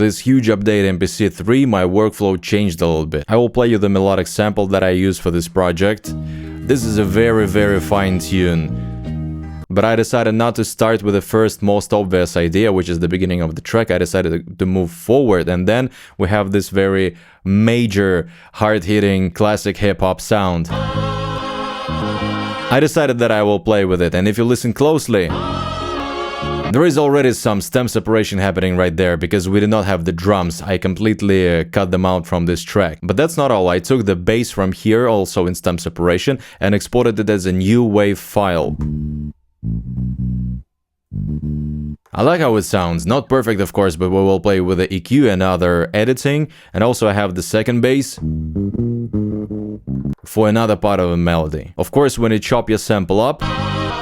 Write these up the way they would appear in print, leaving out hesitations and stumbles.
this huge update MPC 3, my workflow changed a little bit. I will play you the melodic sample that I use for this project. This is a very fine tune. But I decided not to start with the first most obvious idea, which is the beginning of the track. I decided to move forward, and then we have this very major, hard-hitting, classic hip-hop sound. I decided that I will play with it, and if you listen closely, there is already some stem separation happening right there, because we did not have the drums. I completely cut them out from this track. But that's not all. I took the bass from here, also in stem separation, and exported it as a new wave file. I like how it sounds. Not perfect, of course, but we will play with the EQ and other editing. And also I have the second bass for another part of a melody. Of course, when you chop your sample up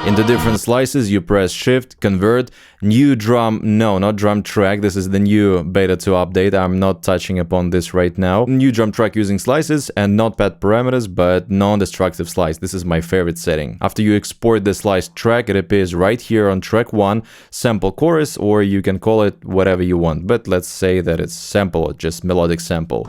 into different slices, you press Shift, Convert, new drum, no, not drum track, this is the new beta 2 update, I'm not touching upon this right now. New drum track using slices and not pad parameters, but non-destructive slice, this is my favorite setting. After you export the sliced track, it appears right here on track 1, sample chorus, or you can call it whatever you want, but let's say that it's sample or just melodic sample.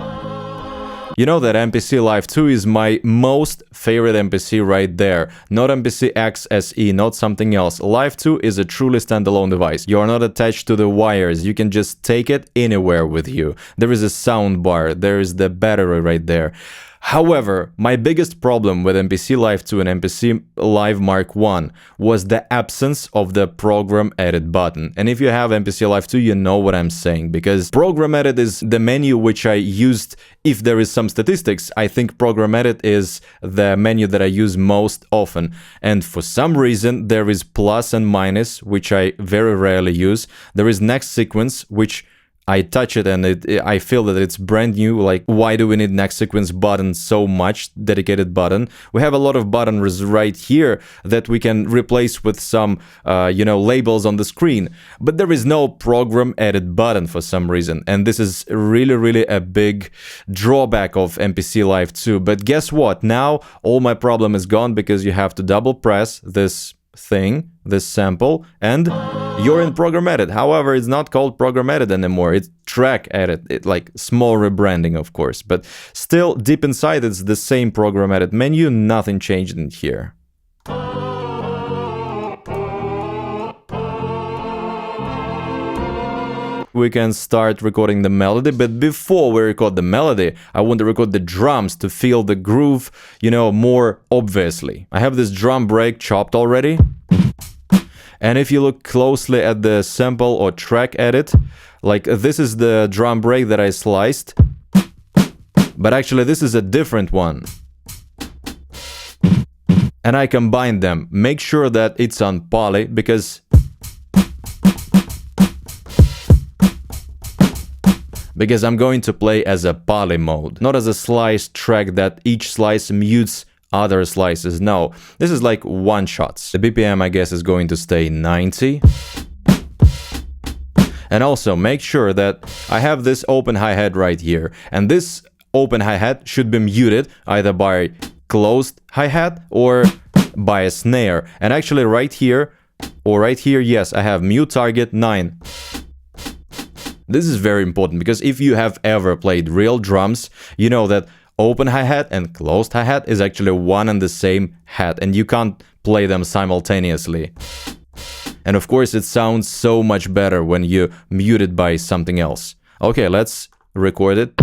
You know that MPC Live 2 is my most favorite MPC right there. Not MPC X SE, not something else. Live 2 is a truly standalone device. You are not attached to the wires. You can just take it anywhere with you. There is a sound bar. There is the battery right there. However, my biggest problem with MPC Live 2 and MPC Live Mark 1 was the absence of the Program Edit button. And if you have MPC Live 2, you know what I'm saying, because Program Edit is the menu which I used. If there is some statistics, I think Program Edit is the menu that I use most often. And for some reason, there is plus and minus, which I very rarely use. There is next sequence, which I touch it and I feel that it's brand new. Like, why do we need next sequence button so much, dedicated button? We have a lot of buttons right here that we can replace with some, labels on the screen. But there is no program edit button for some reason. And this is really a big drawback of MPC Live 2. But guess what? Now all my problem is gone, because you have to double press this thing, this sample, and you're in Program Edit. However, it's not called Program Edit anymore, it's Track Edit. It, like, small rebranding, of course, but still deep inside it's the same Program Edit menu, nothing changed in here. We can start recording the melody, but before we record the melody, I want to record the drums to feel the groove, more obviously. I have this drum break chopped already. And if you look closely at the sample or track edit, like, this is the drum break that I sliced, but actually this is a different one. And I combined them. Make sure that it's on poly, because I'm going to play as a poly mode, not as a slice track that each slice mutes other slices. No, this is like one shots. The BPM, I guess, is going to stay 90. And also make sure that I have this open hi-hat right here, and this open hi-hat should be muted either by closed hi-hat or by a snare. And actually right here, yes, I have mute target 9. This is very important, because if you have ever played real drums, you know that open hi-hat and closed hi-hat is actually one and the same hat, and you can't play them simultaneously. And of course it sounds so much better when you mute it by something else. Okay, let's record it.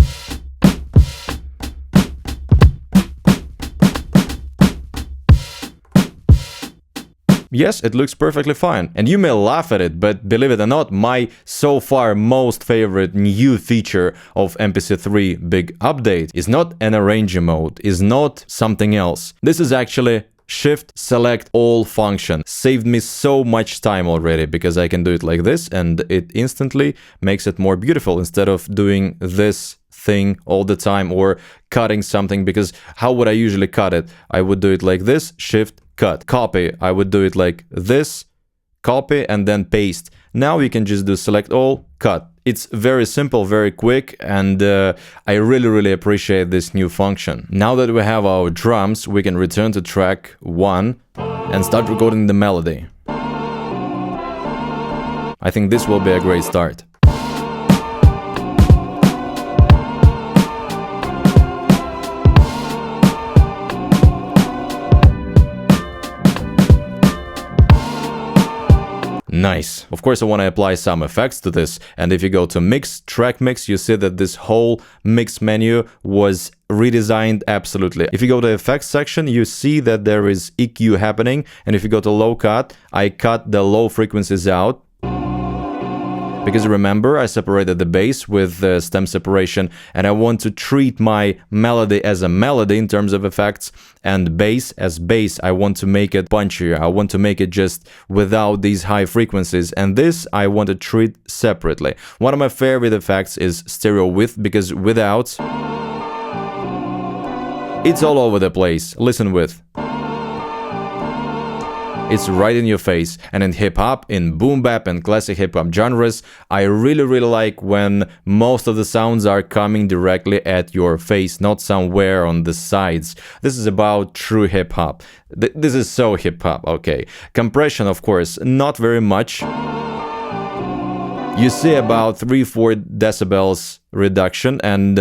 Yes, it looks perfectly fine. And you may laugh at it, but believe it or not, my so far most favorite new feature of MPC 3 big update is not an arranger mode, is not something else. This is actually Shift Select All function. Saved me so much time already, because I can do it like this and it instantly makes it more beautiful, instead of doing this thing all the time or cutting something, because how would I usually cut it? I would do it like this, Shift Cut. Copy, I would do it like this, copy and then paste. Now you can just do Select All, Cut. It's very simple, very quick, and I really appreciate this new function. Now that we have our drums, we can return to track 1 and start recording the melody. I think this will be a great start. Nice. Of course, I want to apply some effects to this. And if you go to mix, track mix, you see that this whole mix menu was redesigned absolutely. If you go to effects section, you see that there is EQ happening. And if you go to low cut, I cut the low frequencies out. Because remember, I separated the bass with the stem separation, and I want to treat my melody as a melody in terms of effects, and bass as bass. I want to make it punchier. I want to make it just without these high frequencies, and this I want to treat separately. One of my favorite effects is stereo width, because without, it's all over the place. Listen with. It's right in your face. And in hip-hop, in boom bap and classic hip-hop genres, I really like when most of the sounds are coming directly at your face, not somewhere on the sides. This is about true hip-hop. This is so hip-hop, okay. Compression, of course, not very much. You see about 3-4 decibels reduction and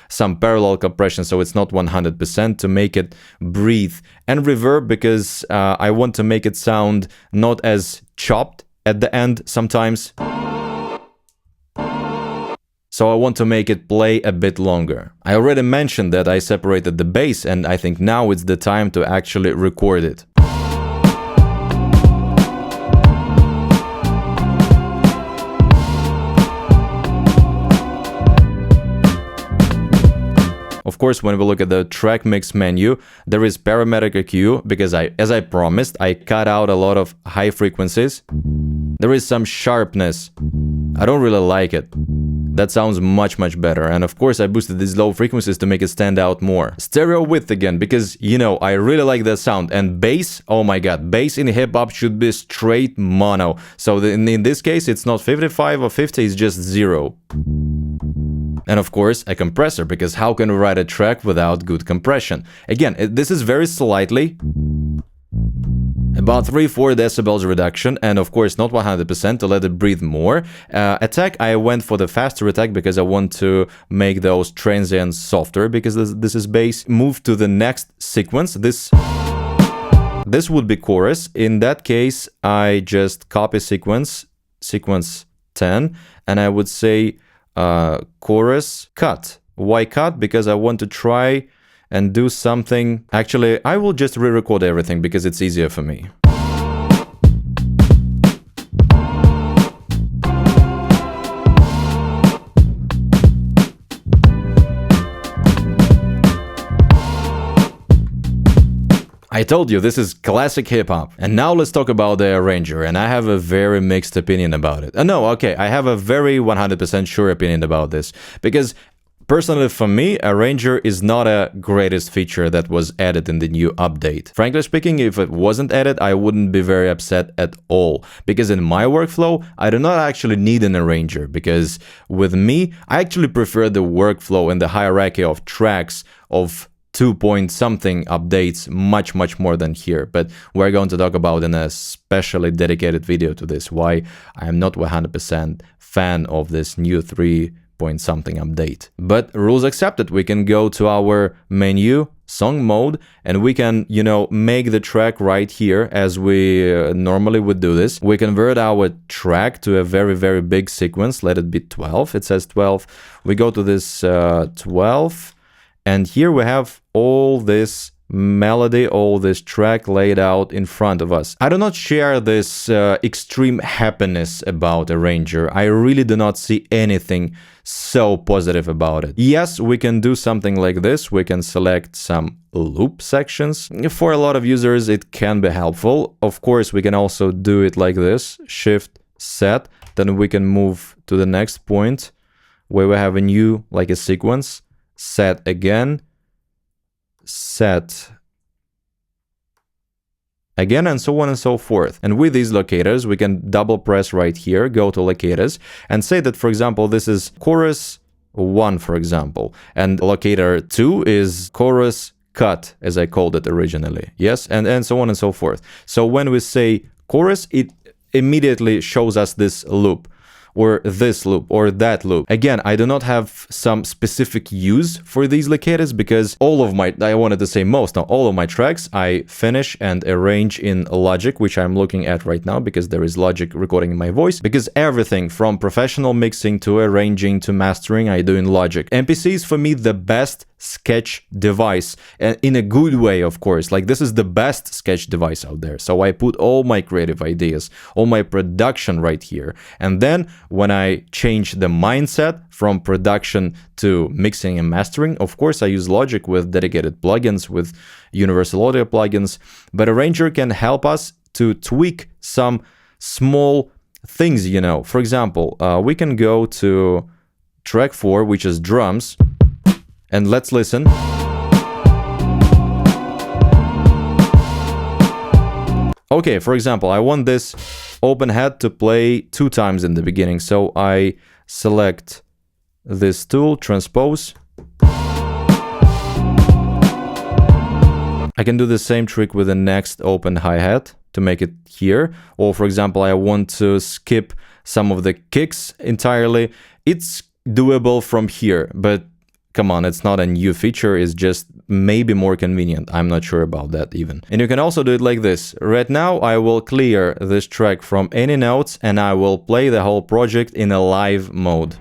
some parallel compression, so it's not 100% to make it breathe. And reverb, because I want to make it sound not as chopped at the end sometimes. So I want to make it play a bit longer. I already mentioned that I separated the bass, and I think now it's the time to actually record it. Of course, when we look at the track mix menu, there is parametric EQ, because as I promised, I cut out a lot of high frequencies. There is some sharpness. I don't really like it. That sounds much better. And of course, I boosted these low frequencies to make it stand out more. Stereo width again, because, you know, I really like that sound. And bass, oh my god, bass in hip-hop should be straight mono. So in this case, it's not 55 or 50, it's just 0. And of course, a compressor, because how can we write a track without good compression? Again, this is very slightly, about 3-4 decibels reduction, and of course not 100% to let it breathe more. Attack, I went for the faster attack because I want to make those transients softer, because this is bass. Move to the next sequence. This would be chorus. In that case, I just copy sequence 10, and I would say chorus cut. Why cut? Because I want to try and do something. Actually, I will just re-record everything because it's easier for me. I told you, this is classic hip-hop. And now let's talk about the arranger, and I have a very mixed opinion about it. No, okay, I have a very 100% sure opinion about this, because personally for me, arranger is not a greatest feature that was added in the new update. Frankly speaking, if it wasn't added, I wouldn't be very upset at all, because in my workflow, I do not actually need an arranger, because with me, I actually prefer the workflow and the hierarchy of tracks of 2-point-something updates much more than here, but we're going to talk about in a specially dedicated video to this, why I'm not 100% fan of this new 3-point-something update. But rules accepted, we can go to our menu, song mode, and we can, you know, make the track right here as we normally would do this. We convert our track to a very big sequence, let it be 12, it says 12. We go to this 12, and here we have all this melody, all this track laid out in front of us. I do not share this extreme happiness about arranger. I really do not see anything so positive about it. Yes, we can do something like this. We can select some loop sections. For a lot of users, it can be helpful. Of course, we can also do it like this, Shift, Set. Then we can move to the next point where we have a new, like a sequence. Set again, set again, and so on and so forth. And with these locators, we can double press right here, go to locators, and say that, for example, this is chorus 1, for example, and locator 2 is chorus cut, as I called it originally. Yes, and so on and so forth. So when we say chorus, it immediately shows us this loop. or this loop or that loop. Again, I do not have some specific use for these locators because all of my, I wanted to say most, now all of my tracks I finish and arrange in Logic, which I'm looking at right now because there is Logic recording my voice, because everything from professional mixing to arranging to mastering I do in Logic. MPC is for me the best sketch device, and in a good way, of course. Like, this is the best sketch device out there. So I put all my creative ideas, all my production right here. And then when I change the mindset from production to mixing and mastering, of course I use Logic with dedicated plugins, with universal audio plugins, but Arranger can help us to tweak some small things, you know. For example, we can go to track 4, which is drums, and let's listen. Okay, for example, I want this open head to play 2 times in the beginning, so I select this tool, transpose. I can do the same trick with the next open hi-hat to make it here. Or for example, I want to skip some of the kicks entirely. It's doable from here, but come on, it's not a new feature, it's just maybe more convenient. I'm not sure about that even. And you can also do it like this. Right now, I will clear this track from any notes and I will play the whole project in a live mode.